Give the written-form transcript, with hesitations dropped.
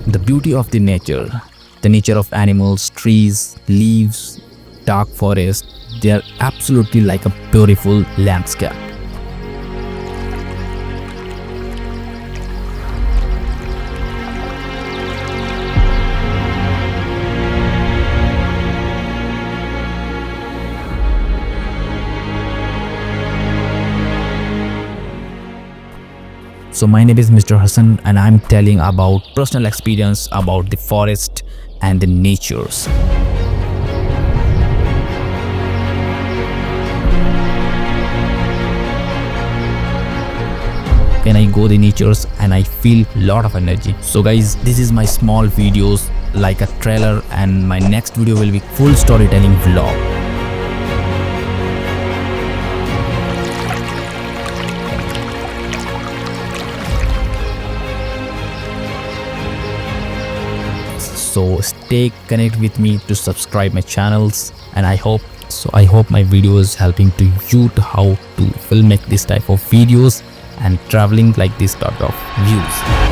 The beauty of the nature of animals, trees, leaves, dark forest, they are absolutely like a beautiful landscape. So my name is Mr. Hassan and I'm telling about personal experience about the forest and the natures. When I go the natures and I feel lot of energy. So guys, this is my small videos like a trailer, and my next video will be full storytelling vlog. So stay connected with me to subscribe my channels, and I hope my video is helping to you to how to filmmake this type of videos and traveling like this type of views.